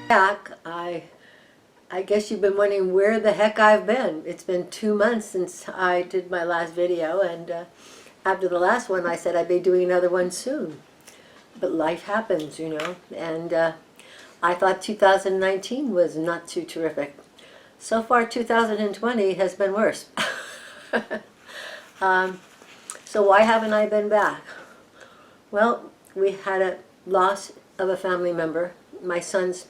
Back, I guess you've been wondering where the heck I've been. It's been 2 months since I did my last video, and after the last one I said I'd be doing another one soon. But life happens, you know, and I thought 2019 was not too terrific. So far 2020 has been worse. So why haven't I been back? Well, we had a loss of a family member. My son's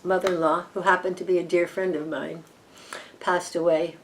mother-in-law, who happened to be a dear friend of mine, passed away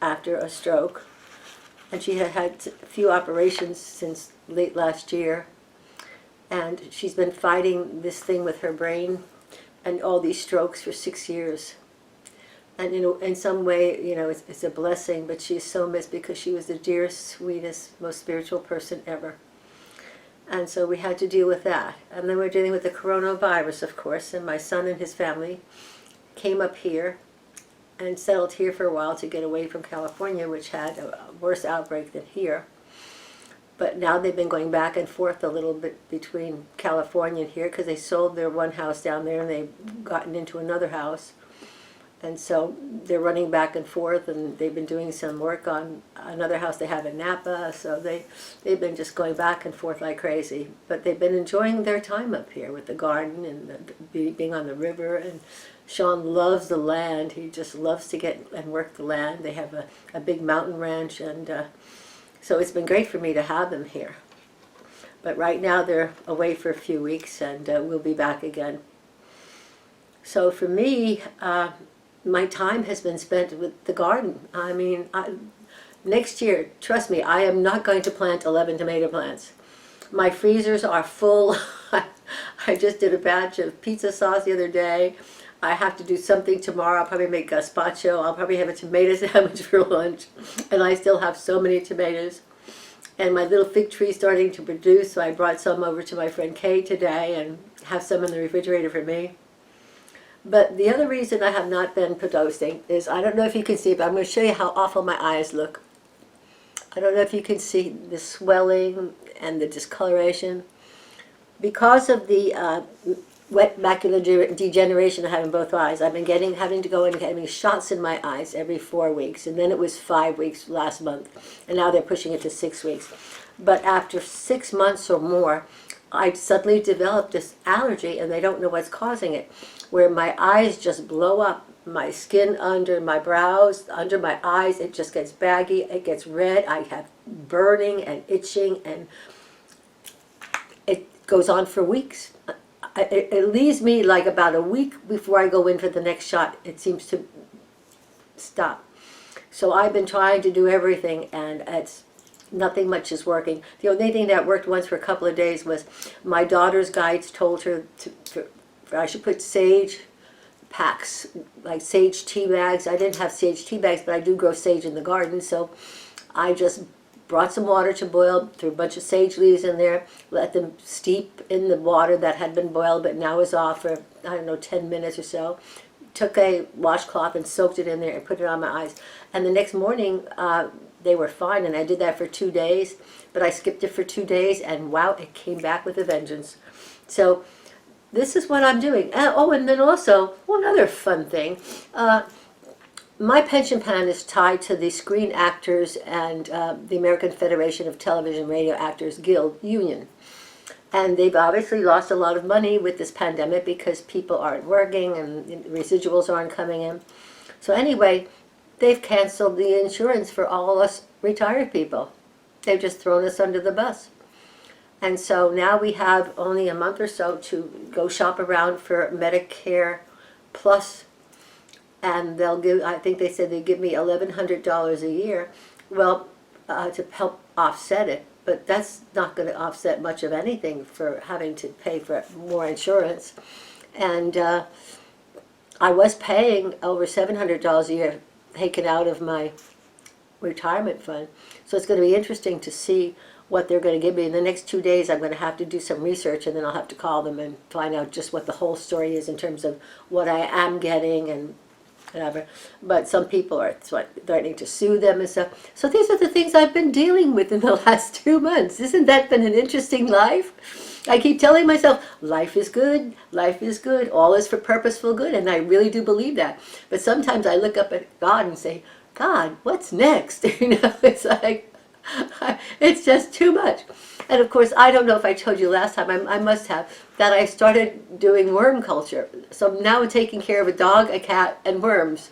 after a stroke. And she had had a few operations since late last year. And she's been fighting this thing with her brain and all these strokes for 6 years. And in some way, you know, it's a blessing, but she's so missed because she was the dearest, sweetest, most spiritual person ever. And so we had to deal with that. And then we're dealing with the coronavirus, of course, and my son and his family came up here and settled here for a while to get away from California, which had a worse outbreak than here. But now they've been going back and forth a little bit between California and here because they sold their one house down there and they've gotten into another house. And so they're running back and forth, and they've been doing some work on another house they have in Napa, so they've been just going back and forth like crazy. But they've been enjoying their time up here with the garden and being on the river, and Sean loves the land. He just loves to get and work the land. They have a big mountain ranch, and so it's been great for me to have them here. But right now they're away for a few weeks, and we'll be back again. So for me, my time has been spent with the garden. I mean, next year, trust me, I am not going to plant 11 tomato plants. My freezers are full. I just did a batch of pizza sauce the other day. I have to do something tomorrow. I'll probably make gazpacho. I'll probably have a tomato sandwich for lunch. And I still have so many tomatoes. And my little fig tree is starting to produce, so I brought some over to my friend Kay today and have some in the refrigerator for me. But the other reason I have not been posting is, I don't know if you can see, but I'm going to show you how awful my eyes look. I don't know if you can see the swelling and the discoloration. Because of the wet macular degeneration I have in both eyes, I've been having to go in and getting shots in my eyes every 4 weeks. And then it was 5 weeks last month. And now they're pushing it to 6 weeks. But after 6 months or more, I suddenly developed this allergy, and they don't know what's causing it, where my eyes just blow up. My skin under my brows, under my eyes, it just gets baggy, it gets red. I have burning and itching, and it goes on for weeks. It leaves me like about a week before I go in for the next shot. It seems to stop. So I've been trying to do everything, and it's nothing much is working. The only thing that worked once for a couple of days was my daughter's guides told her I should put sage packs, like sage tea bags. I didn't have sage tea bags, but I do grow sage in the garden, so I just brought some water to boil, threw a bunch of sage leaves in there, let them steep in the water that had been boiled but now is off for, I don't know, 10 minutes or so. Took a washcloth and soaked it in there and put it on my eyes. And the next morning, they were fine, and I did that for 2 days, but I skipped it for 2 days, and wow, it came back with a vengeance. So this is what I'm doing. Oh, and then also, one other fun thing. My pension plan is tied to the Screen Actors and the American Federation of Television and Radio Actors Guild Union. And they've obviously lost a lot of money with this pandemic because people aren't working and residuals aren't coming in. So anyway, they've canceled the insurance for all us retired people. They've just thrown us under the bus. And so now we have only a month or so to go shop around for Medicare Plus, and they'll give, I think they said they give me $1,100 a year, well, to help offset it. But that's not going to offset much of anything for having to pay for more insurance. And I was paying over $700 a year taken out of my retirement fund. So it's going to be interesting to see what they're going to give me. In the next 2 days, I'm going to have to do some research, and then I'll have to call them and find out just what the whole story is in terms of what I am getting and whatever. But some people are threatening to sue them and stuff. So these are the things I've been dealing with in the last 2 months. Isn't that been an interesting life? I keep telling myself, life is good, all is for purposeful good, and I really do believe that. But sometimes I look up at God and say, God, what's next? It's like, it's just too much. And of course, I don't know if I told you last time, I must have, that I started doing worm culture. So now I'm taking care of a dog, a cat, and worms.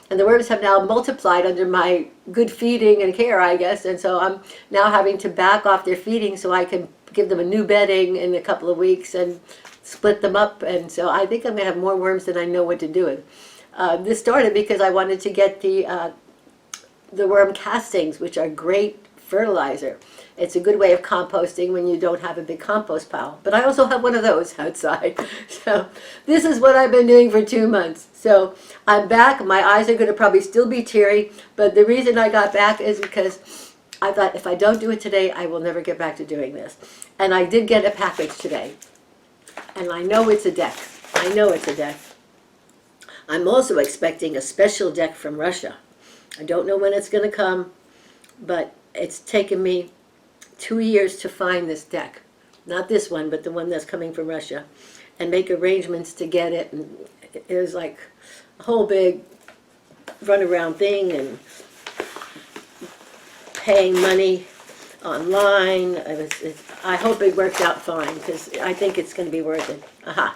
And the worms have now multiplied under my good feeding and care, I guess. And so I'm now having to back off their feeding so I can give them a new bedding in a couple of weeks and split them up. And so I think I'm going to have more worms than I know what to do with. This started because I wanted to get the worm castings, which are great fertilizer. It's a good way of composting when you don't have a big compost pile. But I also have one of those outside. So this is what I've been doing for 2 months. So I'm back. My eyes are going to probably still be teary. But the reason I got back is because I thought if I don't do it today, I will never get back to doing this. And I did get a package today. And I know it's a deck. I know it's a deck. I'm also expecting a special deck from Russia. I don't know when it's going to come, but it's taken me 2 years to find this deck. Not this one, but the one that's coming from Russia, and make arrangements to get it. And it was like a whole big runaround thing, and paying money online. I hope it works out fine, because I think it's going to be worth it. Aha.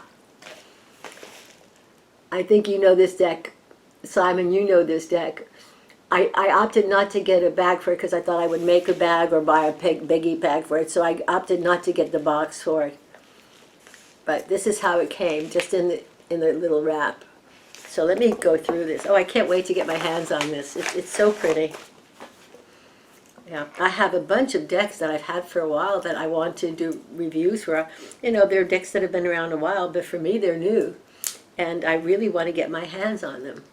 I think you know this deck. Simon, you know this deck. I opted not to get a bag for it because I thought I would make a bag or buy a biggie bag for it. So I opted not to get the box for it. But this is how it came, just in the little wrap. So let me go through this. Oh, I can't wait to get my hands on this. It's so pretty. Yeah, I have a bunch of decks that I've had for a while that I want to do reviews for. You know, they're decks that have been around a while, but for me, they're new. And I really want to get my hands on them.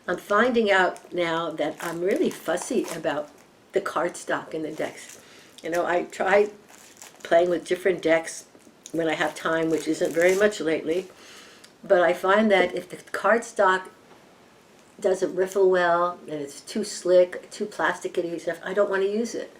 I'm finding out now that I'm really fussy about the cardstock in the decks. You know, I try playing with different decks when I have time, which isn't very much lately. But I find that if the cardstock doesn't riffle well, and it's too slick, too plasticky stuff, I don't want to use it.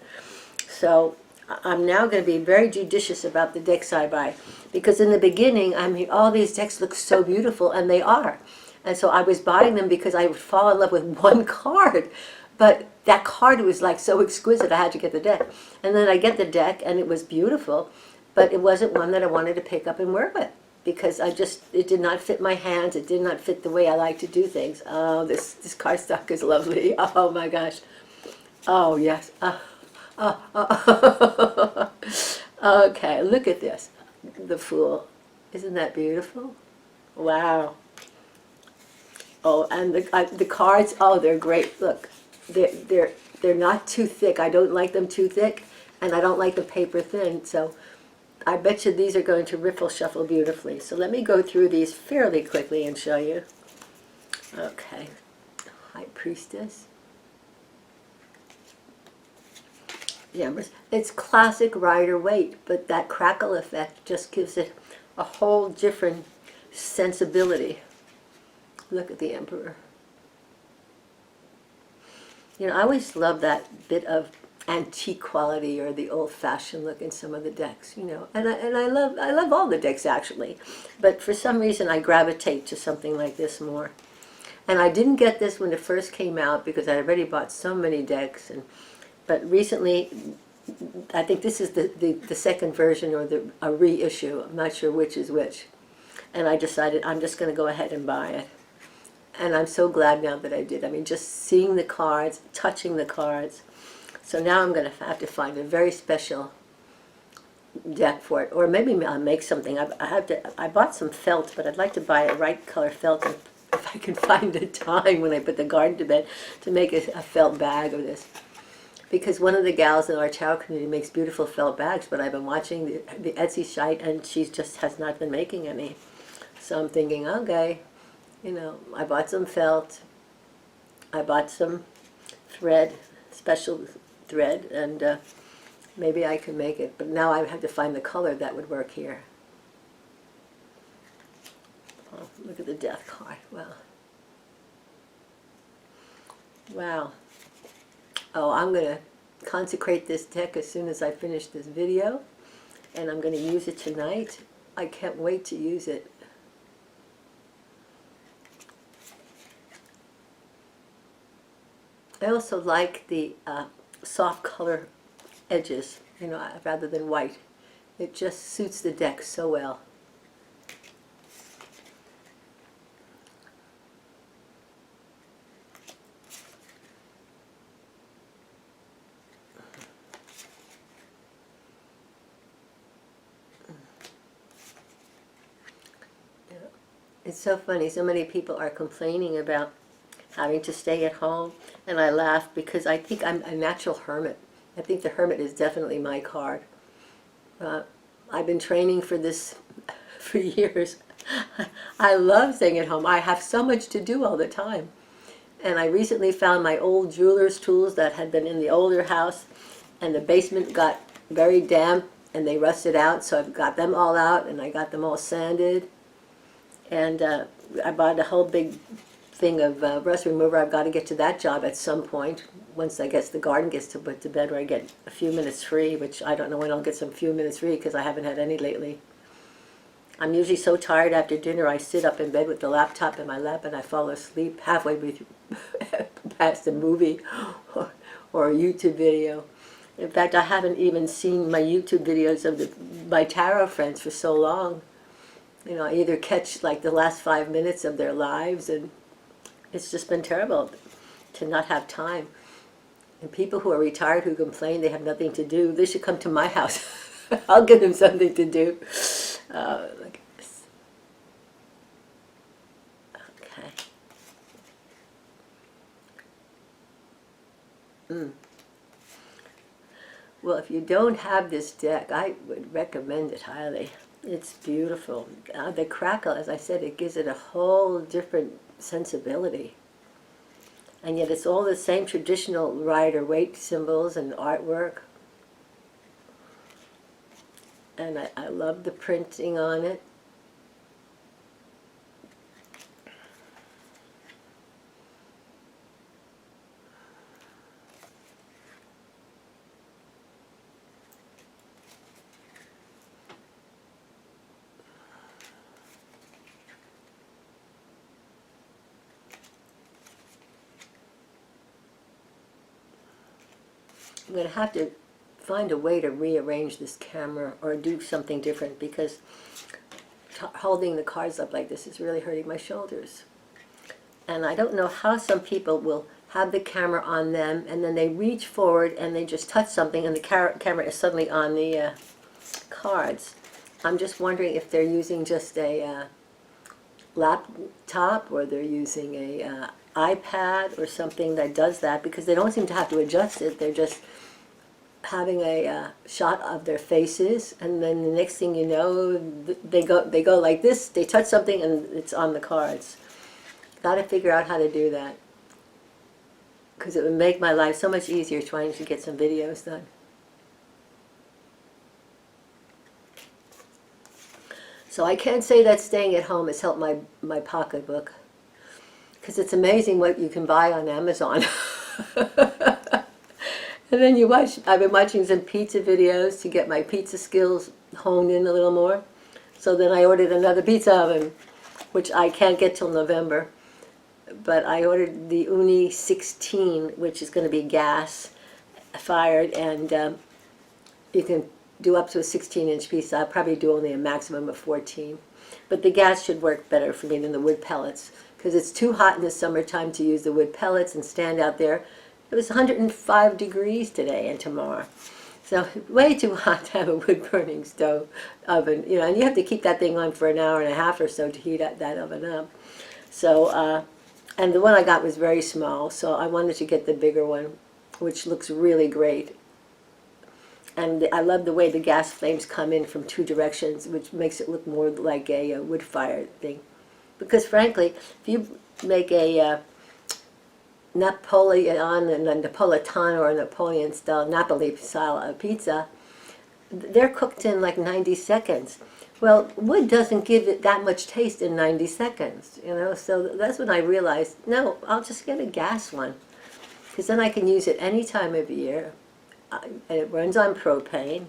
So I'm now going to be very judicious about the decks I buy. Because in the beginning, I mean, all these decks look so beautiful, and they are. And so I was buying them because I would fall in love with one card. But that card was like so exquisite, I had to get the deck. And then I get the deck, and it was beautiful, but it wasn't one that I wanted to pick up and work with. Because it did not fit my hands, it did not fit the way I like to do things. Oh, this cardstock is lovely. Oh my gosh. Oh yes. Okay, look at this. The Fool. Isn't that beautiful? Wow. Oh, and the cards, oh, they're great. Look, they're not too thick. I don't like them too thick, and I don't like the paper thin. So I bet you these are going to riffle shuffle beautifully. So let me go through these fairly quickly and show you. Okay, High Priestess. Yeah, it's classic Rider-Waite, but that crackle effect just gives it a whole different sensibility. Look at the Emperor. You know, I always love that bit of antique quality or the old-fashioned look in some of the decks, you know. And I love all the decks actually, but for some reason I gravitate to something like this more. And I didn't get this when it first came out because I already bought so many decks, but recently I think this is the second version or a reissue. I'm not sure which is which. And I decided I'm just going to go ahead and buy it. And I'm so glad now that I did. I mean, just seeing the cards, touching the cards. So now I'm going to have to find a very special deck for it. Or maybe I'll make something. I bought some felt, but I'd like to buy a right color felt if I can find the time when I put the garden to bed to make a felt bag of this. Because one of the gals in our tarot community makes beautiful felt bags, but I've been watching the Etsy site and she just has not been making any. So I'm thinking, okay. You know, I bought some felt, I bought some thread, special thread, and maybe I can make it. But now I have to find the color that would work here. Oh, look at the Death card. Wow. Wow. Oh, I'm going to consecrate this deck as soon as I finish this video. and I'm going to use it tonight. I can't wait to use it. I also like the soft color edges, you know, rather than white. It just suits the deck so well. It's so funny, so many people are complaining about having to stay at home, and I laugh because I think I'm a natural hermit. I think the hermit is definitely my card. I've been training for this for years. I love staying at home. I have so much to do all the time. And I recently found my old jeweler's tools that had been in the older house, and the basement got very damp and they rusted out, so I've got them all out and I got them all sanded. And I bought a whole big thing of rust remover. I've got to get to that job at some point, once I guess the garden gets to put to bed, where I get a few minutes free, which I don't know when I'll get some few minutes free because I haven't had any lately. I'm usually so tired after dinner I sit up in bed with the laptop in my lap and I fall asleep halfway past a movie or a YouTube video. In fact, I haven't even seen my YouTube videos of my tarot friends for so long. You know, I either catch like the last 5 minutes of their lives, and it's just been terrible to not have time. And people who are retired who complain they have nothing to do, they should come to my house. I'll give them something to do. Look at this. Okay. Well, if you don't have this deck, I would recommend it highly. It's beautiful. The crackle, as I said, it gives it a whole different sensibility. And yet it's all the same traditional Rider-Waite symbols and artwork. And I love the printing on it. I'm going to have to find a way to rearrange this camera or do something different, because holding the cards up like this is really hurting my shoulders. And I don't know how some people will have the camera on them and then they reach forward and they just touch something and the camera is suddenly on the cards. I'm just wondering if they're using just a laptop, or they're using a iPad or something that does that, because they don't seem to have to adjust it. They're just having a shot of their faces, and then the next thing you know, they go like this. They touch something and it's on the cards. Got to figure out how to do that, because it would make my life so much easier trying to get some videos done. So I can't say that staying at home has helped my pocketbook, because it's amazing what you can buy on Amazon. And then you watch, I've been watching some pizza videos to get my pizza skills honed in a little more. So then I ordered another pizza oven, which I can't get till November. But I ordered the Uni 16, which is going to be gas fired, and you can do up to a 16-inch pizza. I'll probably do only a maximum of 14. But the gas should work better for me than the wood pellets, because it's too hot in the summertime to use the wood pellets and stand out there. It was 105 degrees today and tomorrow. So way too hot to have a wood-burning stove oven. You know, and you have to keep that thing on for an hour and a half or so to heat that oven up. So, and the one I got was very small, so I wanted to get the bigger one, which looks really great. And I love the way the gas flames come in from two directions, which makes it look more like a wood-fired thing. Because frankly, if you make a Napolitano or Napoleon style, Napoli style pizza, they're cooked in like 90 seconds. Well, wood doesn't give it that much taste in 90 seconds, you know, so that's when I realized, no, I'll just get a gas one, because then I can use it any time of year, and it runs on propane,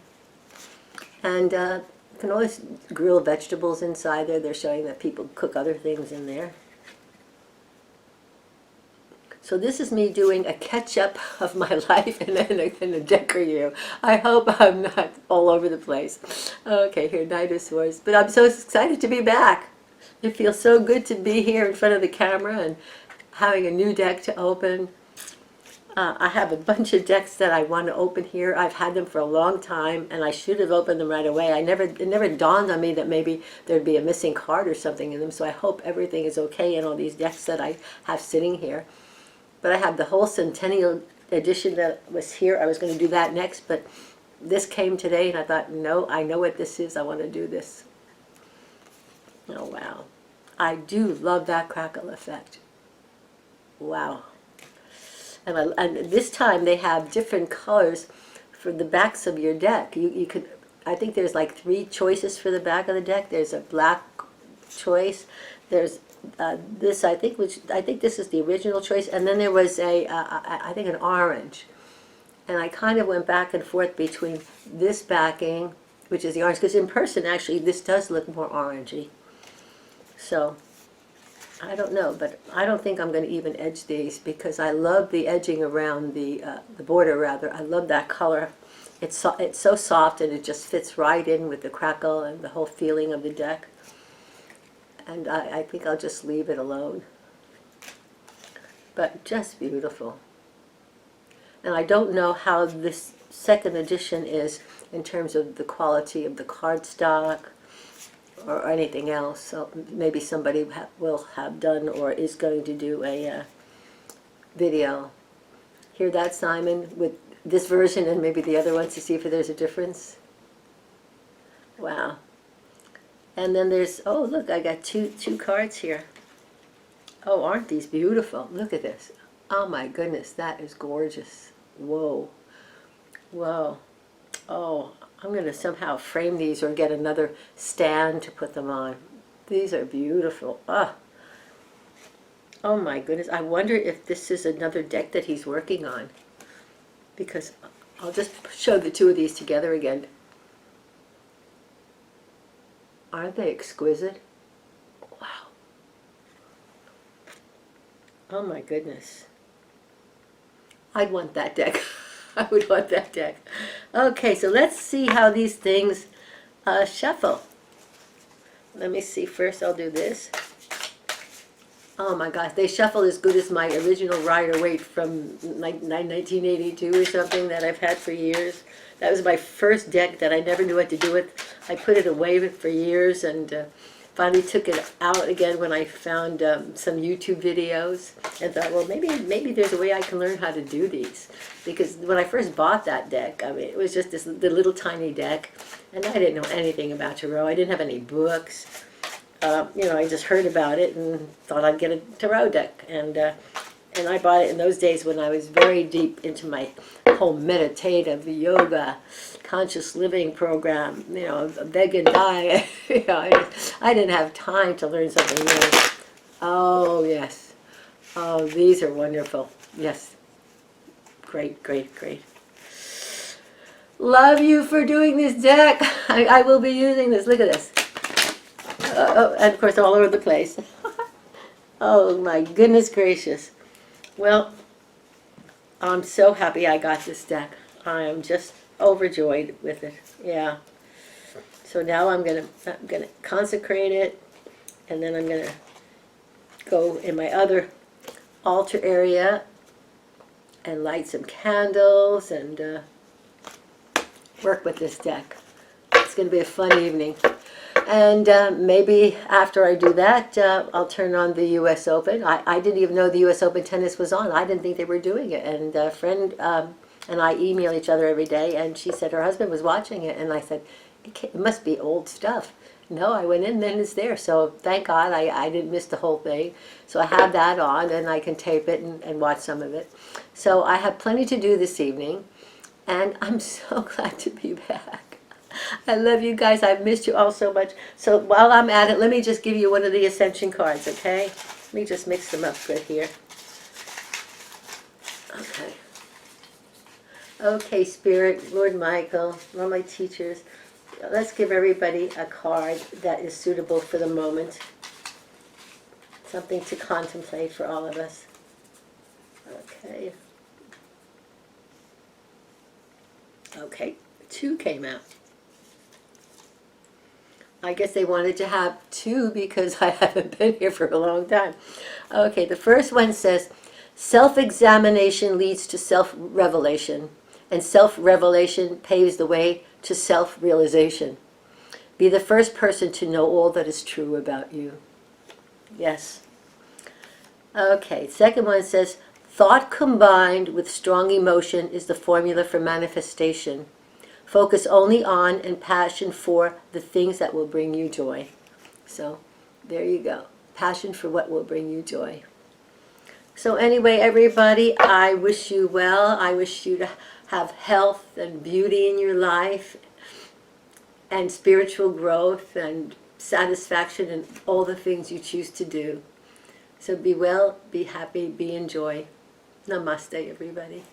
And you can always grill vegetables inside there. They're showing that people cook other things in there. So this is me doing a catch-up of my life and then a deck review. I hope I'm not all over the place. Okay, here, Knight of Swords. But I'm so excited to be back. It feels so good to be here in front of the camera and having a new deck to open. I have a bunch of decks that I want to open here. I've had them for a long time, and I should have opened them right away. It never dawned on me that maybe there'd be a missing card or something in them, so I hope everything is okay in all these decks that I have sitting here. But I have the whole Centennial edition that was here. I was going to do that next, but this came today, and I thought, no, I know what this is. I want to do this. Oh, wow. I do love that crackle effect. Wow. And this time they have different colors for the backs of your deck. You could, I think there's like 3 choices for the back of the deck. There's a black choice. There's this, I think this is the original choice. And then there was I think an orange. And I kind of went back and forth between this backing, which is the orange, because in person actually this does look more orangey. So I don't know, but I don't think I'm going to even edge these because I love the edging around the border, rather. I love that color. It's so soft, and it just fits right in with the crackle and the whole feeling of the deck. And I think I'll just leave it alone. But just beautiful. And I don't know how this second edition is in terms of the quality of the cardstock or anything else. So maybe somebody will have done or is going to do a video. Hear that, Simon, with this version and maybe the other ones to see if there's a difference. Wow. And then there's, oh look, I got two cards here. Oh, aren't these beautiful? Look at this. Oh my goodness, that is gorgeous. Whoa. Whoa. Oh, I'm going to somehow frame these or get another stand to put them on. These are beautiful. Oh my goodness. I wonder if this is another deck that he's working on. Because I'll just show the two of these together again. Aren't they exquisite? Wow. Oh my goodness. I'd want that deck. I would want that deck. Okay, so let's see how these things shuffle. Let me see. First I'll do this. Oh my gosh, they shuffle as good as my original Rider-Waite from 1982 or something that I've had for years. That was my first deck that I never knew what to do with. I put it away for years and finally took it out again when I found some YouTube videos and thought, well, maybe there's a way I can learn how to do these. Because when I first bought that deck, I mean, it was just the little tiny deck, and I didn't know anything about Tarot. I didn't have any books. You know, I just heard about it and thought I'd get a Tarot deck. And I bought it in those days when I was very deep into my whole meditative yoga, conscious living program, you know, a vegan diet. You know, I didn't have time to learn something new. Oh, yes. Oh, these are wonderful. Yes. Great, great, great. Love you for doing this deck. I will be using this. Look at this. And of course, all over the place. Oh, my goodness gracious. Well, I'm so happy I got this deck. I am just overjoyed with it. Yeah. So now I'm gonna consecrate it, and then I'm gonna go in my other altar area and light some candles and work with this deck. It's gonna be a fun evening. And maybe after I do that, I'll turn on the U.S. Open. I didn't even know the U.S. Open tennis was on. I didn't think they were doing it. And a friend and I email each other every day, and she said her husband was watching it. And I said, it must be old stuff. No, I went in, then it's there. So thank God I didn't miss the whole thing. So I have that on, and I can tape it and watch some of it. So I have plenty to do this evening, and I'm so glad to be back. I love you guys. I've missed you all so much. So while I'm at it, let me just give you one of the Ascension cards, okay? Let me just mix them up good here. Okay. Okay, Spirit, Lord Michael, all my teachers, Let's give everybody a card that is suitable for the moment. Something to contemplate for all of us. Okay. Okay, 2 came out. I guess they wanted to have 2 because I haven't been here for a long time. Okay, the first one says, self-examination leads to self-revelation, and self-revelation paves the way to self-realization. Be the first person to know all that is true about you. Yes. Okay, second one says, thought combined with strong emotion is the formula for manifestation. Focus only on and passion for the things that will bring you joy. So, there you go. Passion for what will bring you joy. So anyway, everybody, I wish you well. I wish you to have health and beauty in your life and spiritual growth and satisfaction in all the things you choose to do. So be well, be happy, be in joy. Namaste, everybody.